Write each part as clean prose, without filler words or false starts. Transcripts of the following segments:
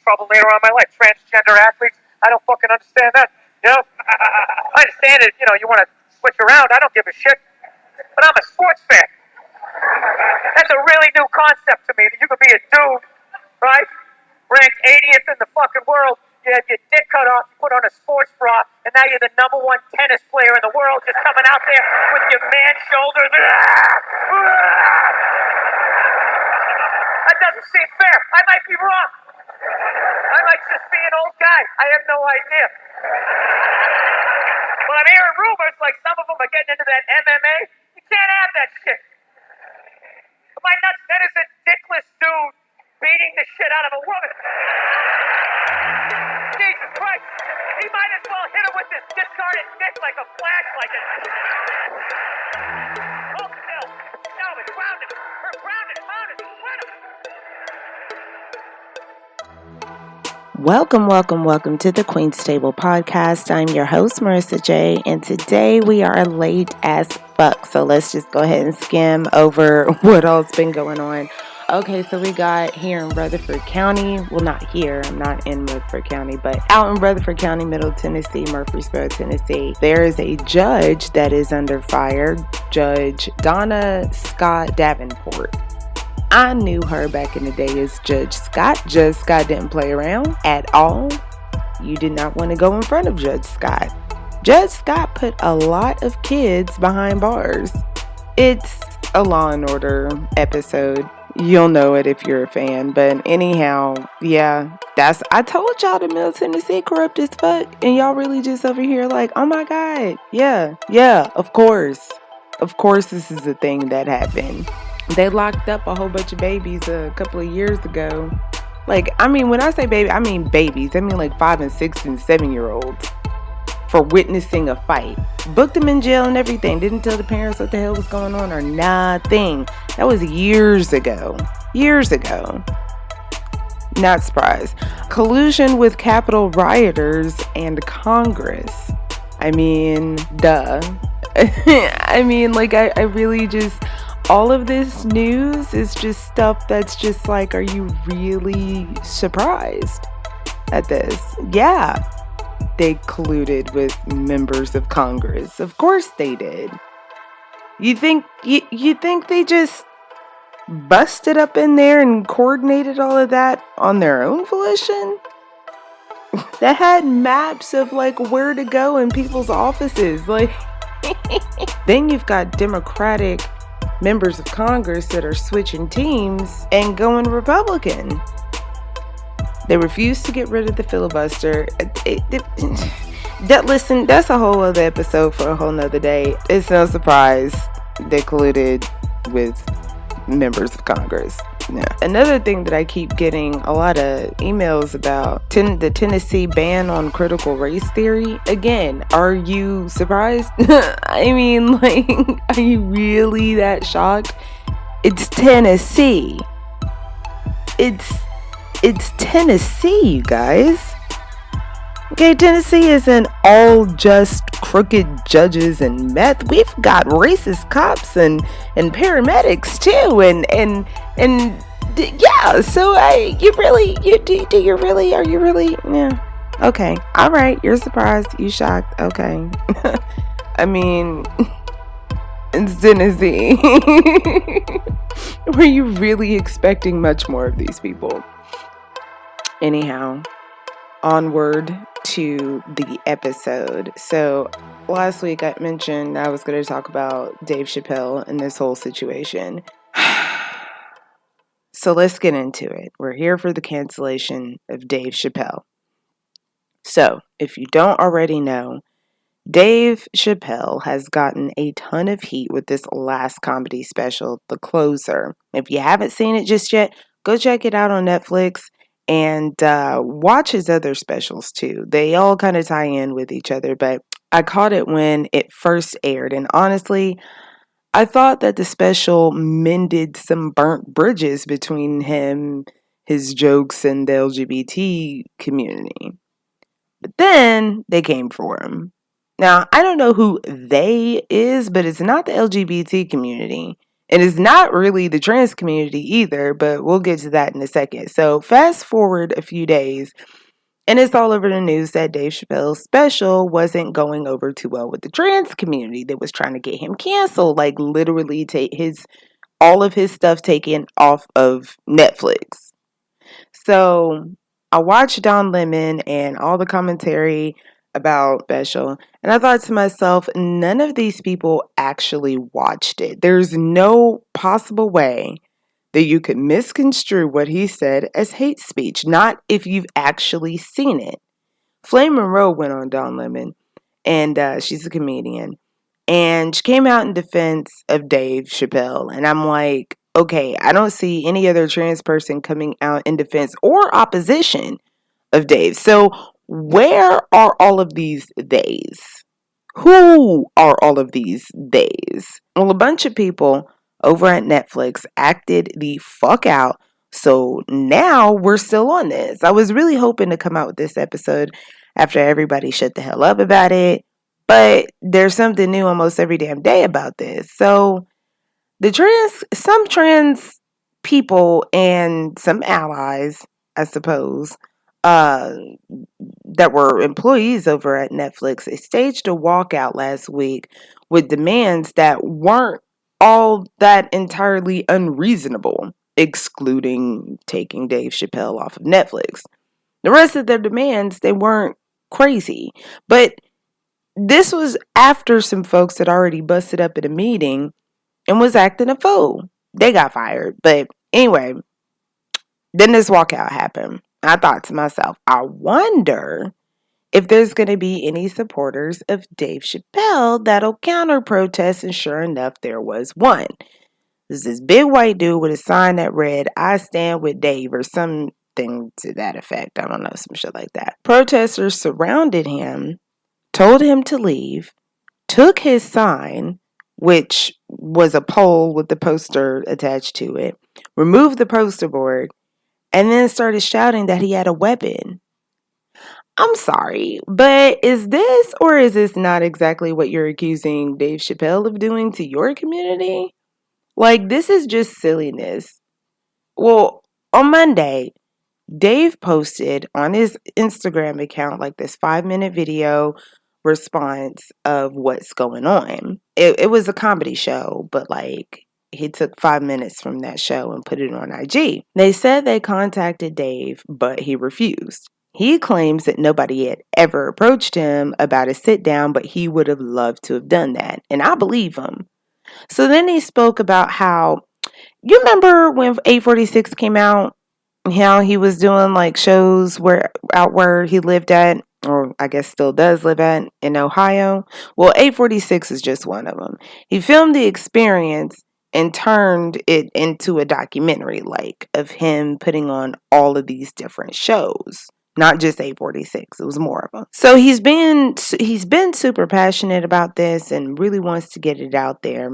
trouble later on in my life. Transgender athletes, I don't fucking understand that. I understand it. You want to switch around. I don't give a shit. But I'm a sports fan. That's a really new concept to me. That you could be a dude, right? Ranked 80th in the fucking world. You had your dick cut off, you put on a sports bra, and now you're the #1 tennis player in the world, just coming out there with your man shoulders. That doesn't seem fair. I might be wrong. I might just be an old guy. I have no idea. But I'm hearing rumors like some of them are getting into that MMA. You can't have that shit. My nuts, that is a dickless dude beating the shit out of a woman. Jesus Christ. He might as well hit her with this discarded dick like a flashlight. Oh, no. No, it's grounded. Her grounded, pounded, Welcome to the Queen's Table podcast. I'm your host, Marissa J, and today we are late as fuck. So let's just go ahead and skim over what all's been going on. Okay, so we got here in Rutherford County, well, not here, I'm not in Rutherford County, but out in Rutherford County, Middle Tennessee, Murfreesboro, Tennessee, there is a judge that is under fire, Judge Donna Scott Davenport. I knew her back in the day as Judge Scott. Judge Scott didn't play around at all. You did not want to go in front of Judge Scott. Judge Scott put a lot of kids behind bars. It's a Law and Order episode. You'll know it if you're a fan. But anyhow, yeah, I told y'all the Middle Tennessee corrupt as fuck. And y'all really just over here like, oh my God. Yeah, of course. Of course this is a thing that happened. They locked up a whole bunch of babies a couple of years ago. When I say baby, I mean babies. I mean like 5 and 6 and 7-year-olds for witnessing a fight. Booked them in jail and everything. Didn't tell the parents what the hell was going on or nothing. That was years ago. Not surprised. Collusion with Capitol rioters and Congress. I mean, duh. I really just... All of this news is just stuff that's just like, are you really surprised at this? Yeah, they colluded with members of Congress. Of course they did. You think they just busted up in there and coordinated all of that on their own volition? That had maps of like where to go in people's offices. Like, then you've got Democratic members of Congress that are switching teams and going Republican. They refuse to get rid of the filibuster. Listen, that's a whole other episode for a whole nother day. It's no surprise they colluded with members of Congress. Yeah. Another thing that I keep getting a lot of emails about, the Tennessee ban on critical race theory. Again, are you surprised? Are you really that shocked? It's Tennessee. It's Tennessee, you guys. Okay, Tennessee isn't all just crooked judges and meth. We've got racist cops and paramedics too, yeah. So are you really? Yeah. Okay. All right. You're surprised. You shocked. Okay. It's Tennessee. Were you really expecting much more of these people? Anyhow, onward to the episode. So last week I mentioned I was going to talk about Dave Chappelle and this whole situation. So let's get into it. We're here for the cancellation of Dave Chappelle. So if you don't already know, Dave Chappelle has gotten a ton of heat with this last comedy special, The Closer. If you haven't seen it just yet, go check it out on Netflix. And watch his other specials too. They all kind of tie in with each other, but I caught it when it first aired. And honestly, I thought that the special mended some burnt bridges between him, his jokes, and the LGBT community. But then they came for him. Now, I don't know who they is, but it's not the LGBT community. And it's not really the trans community either, but we'll get to that in a second. So fast forward a few days, and it's all over the news that Dave Chappelle's special wasn't going over too well with the trans community that was trying to get him canceled, like literally take all of his stuff taken off of Netflix. So I watched Don Lemon and all the commentary about special, and I thought to myself, none of these people actually watched it. There's no possible way that you could misconstrue what he said as hate speech, not if you've actually seen it. Flame Monroe went on Don Lemon, and she's a comedian, and she came out in defense of Dave Chappelle. And I'm like, okay, I don't see any other trans person coming out in defense or opposition of Dave. So where are all of these theys? Who are all of these theys? Well, a bunch of people over at Netflix acted the fuck out. So now we're still on this. I was really hoping to come out with this episode after everybody shut the hell up about it. But there's something new almost every damn day about this. So some trans people and some allies, I suppose, uh, that were employees over at Netflix, they staged a walkout last week with demands that weren't all that entirely unreasonable, excluding taking Dave Chappelle off of Netflix. The rest of their demands, they weren't crazy. But this was after some folks had already busted up at a meeting and was acting a fool. They got fired. But anyway, then this walkout happened. I thought to myself, I wonder if there's going to be any supporters of Dave Chappelle that'll counter protest. And sure enough, there was one. There's this big white dude with a sign that read, "I stand with Dave," or something to that effect. I don't know, some shit like that. Protesters surrounded him, told him to leave, took his sign, which was a pole with the poster attached to it, removed the poster board, and then started shouting that he had a weapon. I'm sorry, but is this or is this not exactly what you're accusing Dave Chappelle of doing to your community? Like, this is just silliness. Well, on Monday, Dave posted on his Instagram account like this 5-minute video response of what's going on. It was a comedy show, but like he took 5 minutes from that show and put it on IG. They said they contacted Dave, but he refused. He claims that nobody had ever approached him about a sit down, but he would have loved to have done that. And I believe him. So then he spoke about how, you remember when 846 came out, how he was doing like shows where he lived at, or I guess still does live at, in Ohio. Well, 846 is just one of them. He filmed the experience and turned it into a documentary, like of him putting on all of these different shows. Not just 846, it was more of them. So he's been super passionate about this and really wants to get it out there.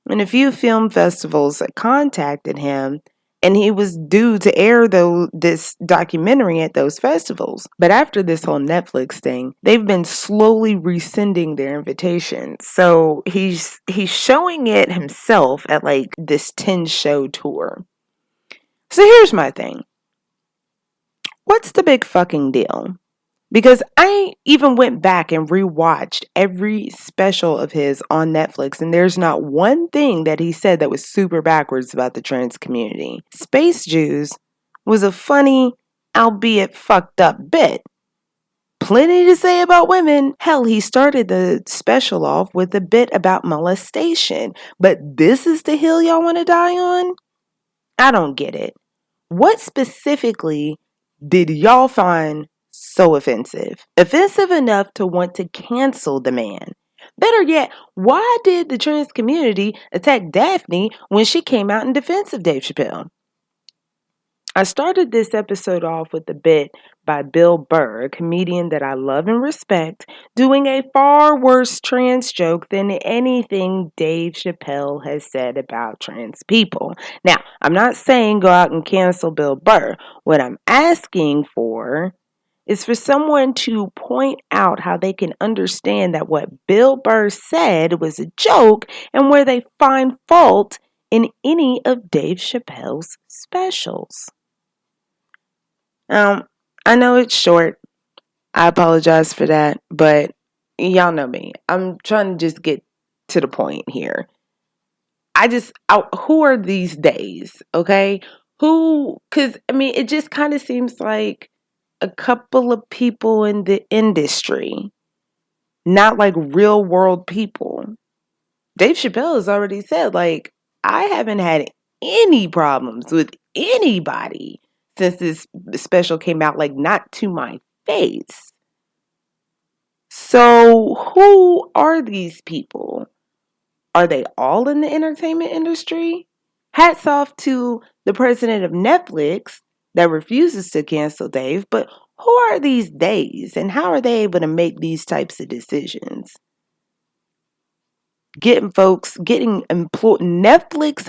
And a few film festivals contacted him, and he was due to air this documentary at those festivals. But after this whole Netflix thing, they've been slowly rescinding their invitations. So he's showing it himself at like this 10-show tour. So here's my thing. What's the big fucking deal? Because I even went back and rewatched every special of his on Netflix, and there's not one thing that he said that was super backwards about the trans community. Space Jews was a funny, albeit fucked up bit. Plenty to say about women. Hell, he started the special off with a bit about molestation. But this is the hill y'all want to die on? I don't get it. What specifically did y'all find so offensive? Offensive enough to want to cancel the man. Better yet, why did the trans community attack Daphne when she came out in defense of Dave Chappelle? I started this episode off with a bit by Bill Burr, a comedian that I love and respect, doing a far worse trans joke than anything Dave Chappelle has said about trans people. Now, I'm not saying go out and cancel Bill Burr. What I'm asking for is for someone to point out how they can understand that what Bill Burr said was a joke, and where they find fault in any of Dave Chappelle's specials. I know it's short. I apologize for that, but y'all know me. I'm trying to just get to the point here. Who are these days, okay? Because, I mean, it just kind of seems like a couple of people in the industry, not like real world people. Dave Chappelle has already said, like, I haven't had any problems with anybody since this special came out, like, not to my face. So, who are these people? Are they all in the entertainment industry? Hats off to the president of Netflix that refuses to cancel Dave, but who are these days and how are they able to make these types of decisions? Getting Netflix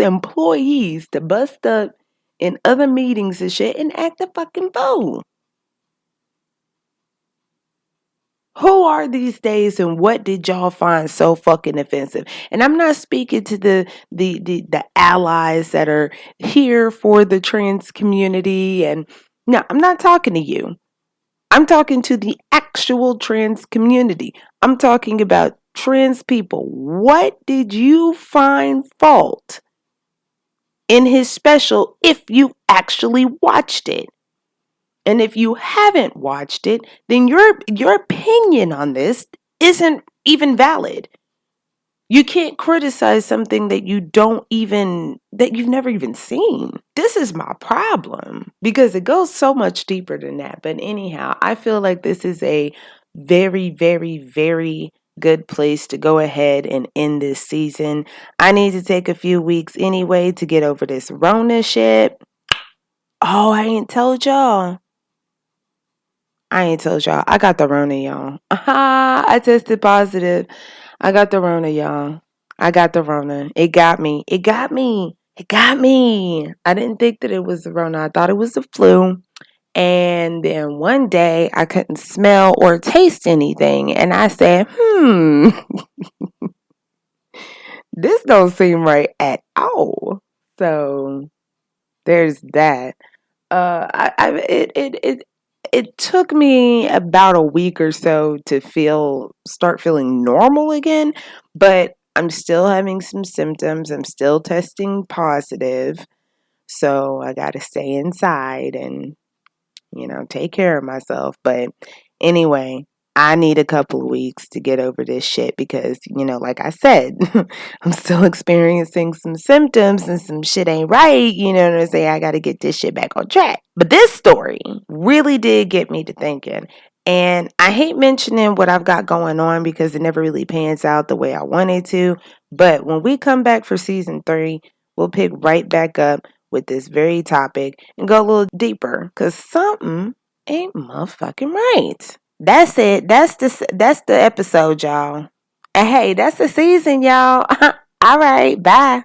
employees to bust up in other meetings and shit and act a fucking fool. Who are these days and what did y'all find so fucking offensive? And I'm not speaking to the allies that are here for the trans community, and no, I'm not talking to you. I'm talking to the actual trans community. I'm talking about trans people. What did you find fault in his special if you actually watched it? And if you haven't watched it, then your opinion on this isn't even valid. You can't criticize something that you've never even seen. This is my problem because it goes so much deeper than that. But anyhow, I feel like this is a very, very, very good place to go ahead and end this season. I need to take a few weeks anyway to get over this Rona shit. Oh, I ain't told y'all. I got the Rona, y'all. I tested positive. I got the Rona, y'all. I got the Rona. It got me. It got me. It got me. I didn't think that it was the Rona. I thought it was the flu. And then one day I couldn't smell or taste anything. And I said, this don't seem right at all. So there's that. It took me about a week or so to start feeling normal again, but I'm still having some symptoms. I'm still testing positive. So I got to stay inside and, take care of myself. But anyway, I need a couple of weeks to get over this shit because, like I said, I'm still experiencing some symptoms and some shit ain't right. You know what I'm saying? I got to get this shit back on track. But this story really did get me to thinking. And I hate mentioning what I've got going on because it never really pans out the way I wanted to. But when we come back for season 3, we'll pick right back up with this very topic and go a little deeper because something ain't motherfucking right. That's it. That's the episode, y'all. And hey, that's the season, y'all. All right, bye.